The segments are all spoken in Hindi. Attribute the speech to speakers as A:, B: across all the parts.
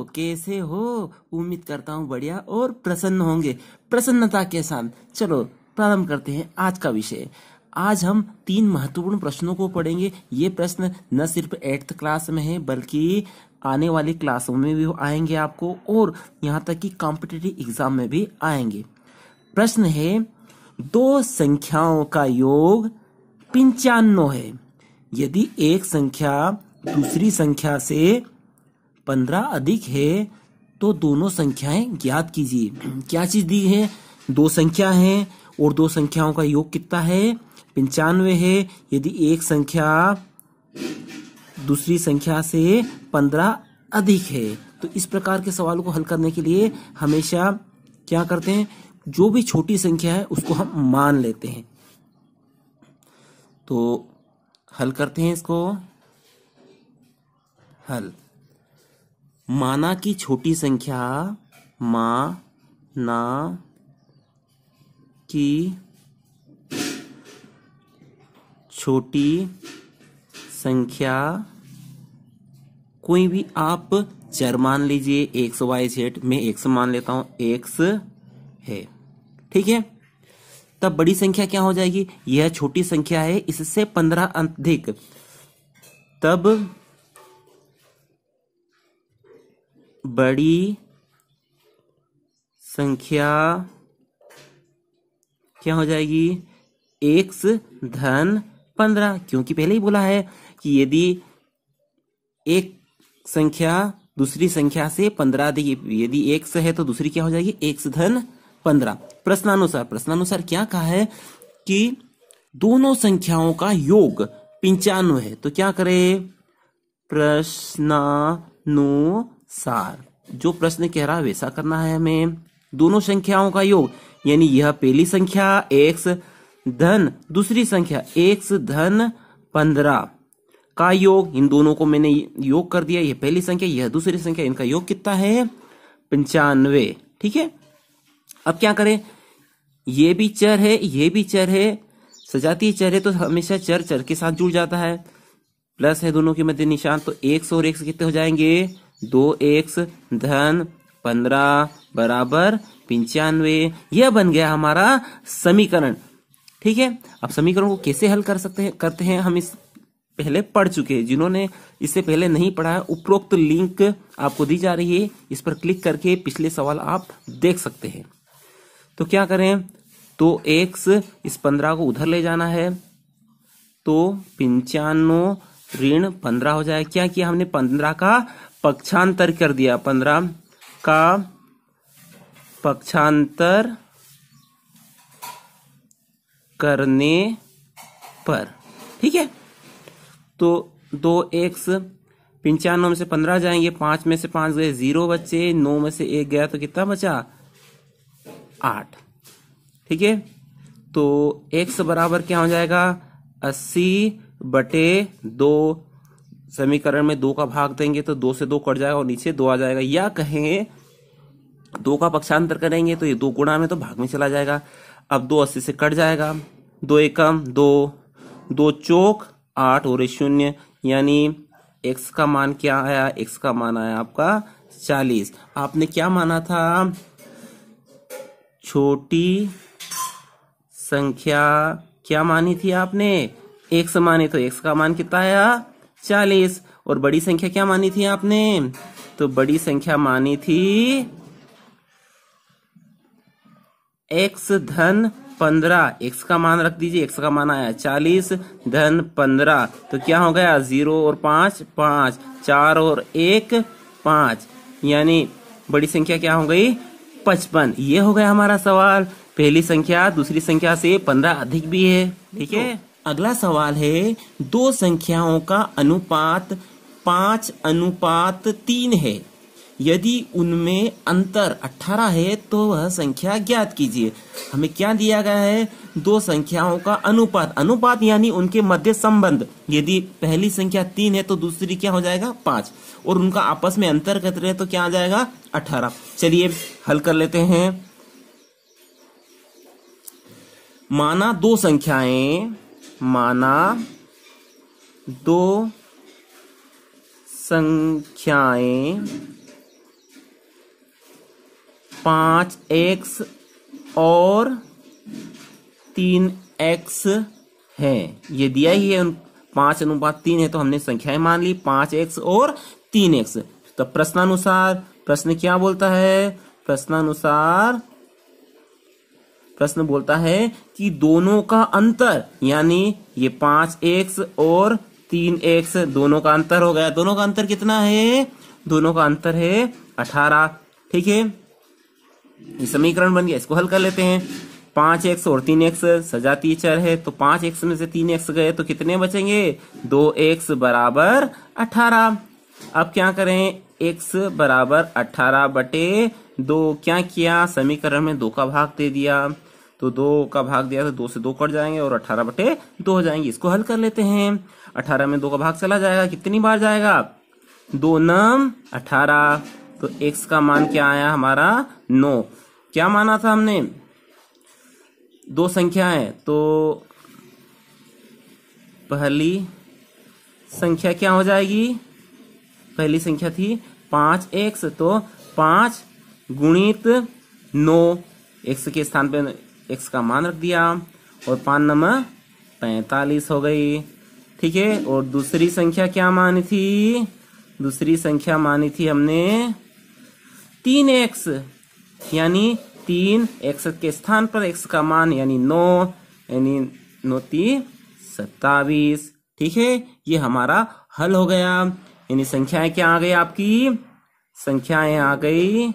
A: कैसे हो? उम्मीद करता हूँ बढ़िया और प्रसन्न होंगे। प्रसन्नता के साथ चलो प्रारंभ करते हैं आज का विषय। आज हम 3 महत्वपूर्ण प्रश्नों को पढ़ेंगे। ये प्रश्न न सिर्फ 8th क्लास में है बल्कि आने वाली क्लासों में भी आएंगे आपको, और यहाँ तक कि कॉम्पिटिटिव एग्जाम में भी आएंगे। प्रश्न है, 2 संख्याओं का योग 95 है। यदि एक संख्या दूसरी संख्या से 15 अधिक है तो दोनों संख्याएं ज्ञात कीजिए। क्या चीज दी है? 2 संख्या है और 2 संख्याओं का योग कितना है? 95 है। यदि एक संख्या दूसरी संख्या से 15 अधिक है तो इस प्रकार के सवालों को हल करने के लिए हमेशा क्या करते हैं, जो भी छोटी संख्या है उसको हम मान लेते हैं। तो हल करते हैं इसको। हल, माना की छोटी संख्या, माना की छोटी संख्या, कोई भी आप चर मान लीजिए, एक्स वाई जेड, मैं एक्स मान लेता हूं, एक्स है, ठीक है। तब बड़ी संख्या क्या हो जाएगी? यह छोटी संख्या है, इससे 15 अधिक, तब बड़ी संख्या क्या हो जाएगी? एक्स धन 15, क्योंकि पहले ही बोला है कि यदि एक संख्या दूसरी संख्या से 15 अधिक, यदि एक्स है तो दूसरी क्या हो जाएगी? एक्स धन 15। प्रश्नानुसार क्या कहा है कि दोनों संख्याओं का योग 95 है। तो क्या करें? प्रश्नानुसार जो प्रश्न कह रहा है वैसा करना है हमें। दोनों संख्याओं का योग, यानी यह पहली संख्या एक्स धन दूसरी संख्या एक्स धन 15 का योग, इन दोनों को मैंने योग कर दिया। यह पहली संख्या, यह दूसरी संख्या, इनका योग कितना है? 95, ठीक है। अब क्या करें? ये भी चर है, ये भी चर है, सजातीय चर है तो हमेशा चर चर के साथ जुड़ जाता है। प्लस है दोनों के मध्य निशान, तो एक्स और एक्स कितने हो जाएंगे? 2x धन 15 बराबर 95। यह बन गया हमारा समीकरण, ठीक है। अब समीकरण को कैसे हल करते हैं हम इस पहले पढ़ चुके हैं। जिन्होंने इससे पहले नहीं पढ़ा है, उपरोक्त लिंक आपको दी जा रही है, इस पर क्लिक करके पिछले सवाल आप देख सकते हैं। तो क्या करें? तो x इस 15 को उधर ले जाना है, तो 95 ऋण 15 हो जाए। क्या किया हमने? 15 का पक्षांतर कर दिया, 15 का पक्षांतर करने पर, ठीक है। तो 2x 95 में से 15 जाएंगे, 5 में से 5 गए, 0 बचे, 9 में से 1 गया तो कितना बचा? 8, ठीक है। तो x बराबर क्या हो जाएगा? 80/2। समीकरण में 2 का भाग देंगे तो 2 से 2 कट जाएगा और नीचे 2 आ जाएगा, या कहें 2 का पक्षांतर करेंगे तो ये 2 गुणा में तो भाग में चला जाएगा। अब 2 80 से कट जाएगा, 2 एकम 2, 2 चौक 8 और 0, यानी x का मान क्या आया? x का मान आया आपका 40। आपने क्या माना था? छोटी संख्या क्या मानी थी आपने? x मानी, तो x का मान कितना आया? 40। और बड़ी संख्या क्या मानी थी आपने? तो बड़ी संख्या मानी थी x धन 15। x का मान रख दीजिए, x का मान आया 40 धन 15, तो क्या हो गया? 0 और 5 5, 4 और 1 5, यानी बड़ी संख्या क्या हो गई? 55। ये हो गया हमारा सवाल। पहली संख्या दूसरी संख्या से 15 अधिक भी है, ठीक है। अगला सवाल है, 2 संख्याओं का अनुपात 5:3 है। यदि उनमें अंतर 18 है तो वह संख्या ज्ञात कीजिए। हमें क्या दिया गया है? 2 संख्याओं का अनुपात, अनुपात यानी उनके मध्य संबंध। यदि पहली संख्या 3 है तो दूसरी क्या हो जाएगा? 5, और उनका आपस में अंतर कितना है तो क्या आ जाएगा? 18। चलिए हल कर लेते हैं। माना 2 संख्याएं, माना 2 संख्याएं 5x और 3x है। ये दिया ही है, 5:3 है, तो हमने संख्याएं मान ली 5x और 3x। तो प्रश्नानुसार प्रश्न क्या बोलता है? प्रश्न बोलता है कि दोनों का अंतर, यानी ये 5x और 3x दोनों का अंतर हो गया। दोनों का अंतर कितना है? दोनों का अंतर है 18। ठीक है, ये समीकरण बन गया। इसको हल कर लेते हैं। 5x और 3x सजातीय चर है, तो 5x में से 3x गए तो कितने बचेंगे? 2x बराबर 18। अब क्या करें? x बराबर 18/2। क्या किया? समीकरण में 2 का भाग दे दिया, तो 2 का भाग दिया तो 2 से 2 कट जाएंगे और 18/2 हो जाएंगे। इसको हल कर लेते हैं। 18 में 2 का भाग चला जाएगा, कितनी बार जाएगा? 2 9 18। तो x का मान क्या आया हमारा? 9। क्या माना था हमने? 2 संख्याएं, तो पहली संख्या क्या हो जाएगी? पहली संख्या थी 5x, तो 5 गुणित 9, x के स्थान पे x का मान रख दिया, और 5 9 45 हो गई। ठीक है, और दूसरी संख्या क्या मानी थी? दूसरी संख्या मानी थी हमने 3x, यानी 3x के स्थान पर x का मान यानी 9, यानी 9 3 27। ठीक है, ये हमारा हल हो गया। यानी संख्याएं क्या आ गई आपकी? संख्याएं आ गई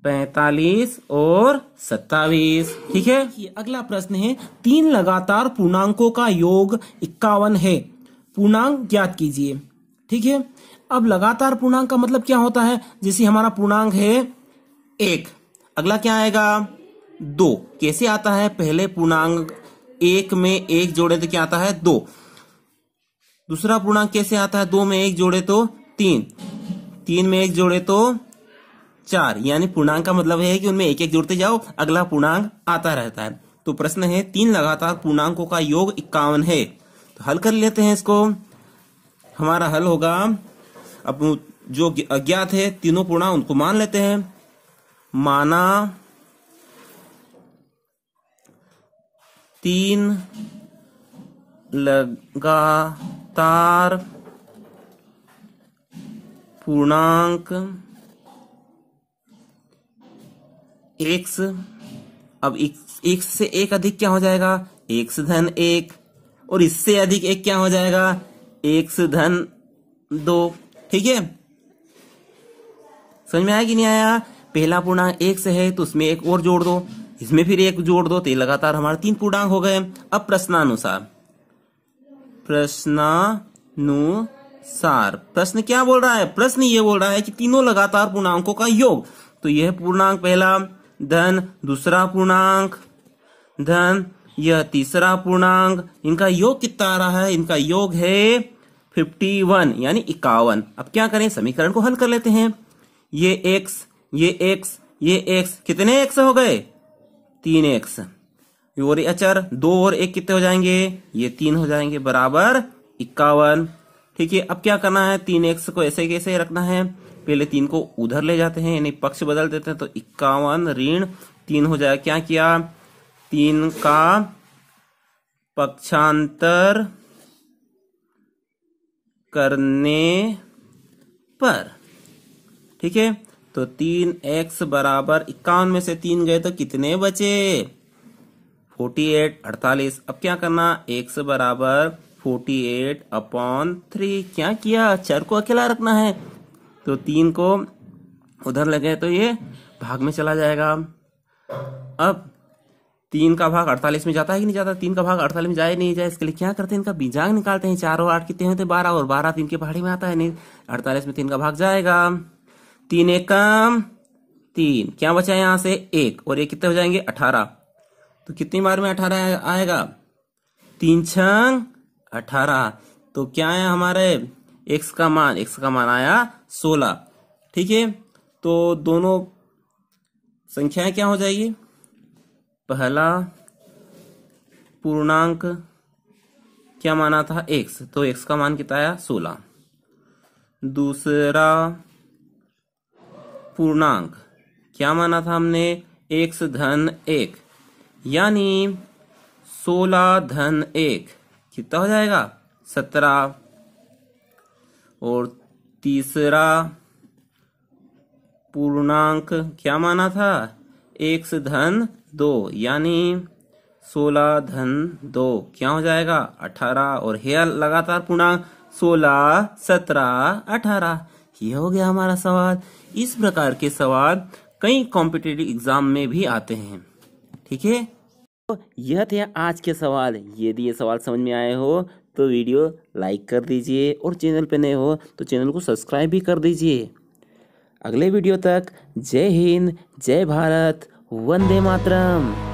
A: 45 और 27। ठीक है, ये अगला प्रश्न है, 3 लगातार पूर्णांकों का योग 51 है, पूर्णांक ज्ञात कीजिए। ठीक है, अब लगातार पूर्णांक का मतलब क्या होता है? जैसे हमारा पूर्णांक है 1, अगला क्या आएगा? 2। कैसे आता है? पहले पूर्णांक 1 में 1 जोड़े तो क्या आता है? 2। दूसरा पूर्णांक कैसे आता है? 2 में 1 जोड़े तो 3, 3 में 1 जोड़े तो 4। यानी पूर्णांक का मतलब है कि उनमें एक एक जोड़ते जाओ, अगला पूर्णांक आता रहता है। तो प्रश्न है 3 लगातार पूर्णांकों का योग 51 है। तो हल कर लेते हैं इसको। हमारा हल होगा, अब जो अज्ञात है तीनों पूर्णांक उनको मान लेते हैं। माना 3 लगातार पूर्णांक x, अब x से एक अधिक क्या हो जाएगा? x धन 1, और इससे अधिक एक क्या हो जाएगा? x धन 2। ठीक है, समझ में आया कि नहीं आया? पहला पूर्णांक 1 से है तो उसमें एक और जोड़ दो, इसमें फिर एक जोड़ दो, तो ये लगातार हमारे 3 पूर्णांक हो गए। अब प्रश्नानुसार प्रश्न क्या बोल रहा है? प्रश्न ये बोल रहा है कि तीनों लगातार पूर्णांकों का योग, तो यह पूर्णांक पहला धन दूसरा पूर्णांक धन यह तीसरा पूर्णांक, इनका योग कितना आ रहा है? इनका योग है 51 यानी 51। अब क्या करें? समीकरण को हल कर लेते हैं। ये x, ये x, ये x, कितने x हो गए? 3x, और ये अचर 2 और 1 कितने हो जाएंगे? ये 3 हो जाएंगे, बराबर 51। ठीक है, अब क्या करना है? 3x को ऐसे कैसे रखना है? पहले 3 को उधर ले जाते हैं, यानी पक्ष बदल देते हैं, तो 51 ऋण 3 हो जाएगा। क्या किया? 3 का पक्षांतर करने पर। ठीक है, तो 3x बराबर 51 में से 3 गए तो कितने बचे? 48 48। अब क्या करना? x बराबर 48/3। क्या किया? चर को अकेला रखना है, तो 3 को उधर लगे तो ये भाग में चला जाएगा। अब 3 का भाग 48 में जाता है कि नहीं जाता? 3 का भाग 48 में जाए नहीं जाए, इसके लिए क्या करते हैं? इनका बीजांग निकालते हैं। 4 और 8 कितने होते हैं? 12, और 12 3 के पहाड़ी में आता है, नहीं 48 में 3 का भाग जाएगा। 3 एकम 3, क्या बचा यहां से? 1, और ये कितने हो जाएंगे? 18। तो कितनी बार में 18 आएगा? 3 छंग 18। तो क्या है हमारे x का मान? x का मान आया 16। ठीक है, तो दोनों संख्याएं क्या हो जाएगी? पहला पूर्णांक क्या माना था? x, तो x का मान कितना आया? 16। दूसरा पूर्णांक, क्या माना था हमने, x धन 1, यानी 16 धन 1 कितना हो जाएगा, 17। और तीसरा पूर्णांक क्या माना था, x धन 2, यानी 16 धन 2 क्या हो जाएगा, 18। और है लगातार पूर्णांक 16, 17, 18। यह हो गया हमारा सवाल। इस प्रकार के सवाल कई कॉम्पिटिटिव एग्जाम में भी आते हैं। ठीक है, तो यह थे आज के सवाल। यदि ये सवाल समझ में आए हो तो वीडियो लाइक कर दीजिए, और चैनल पे नए हो तो चैनल को सब्सक्राइब भी कर दीजिए। अगले वीडियो तक जय हिंद, जय भारत, वंदे मातरम।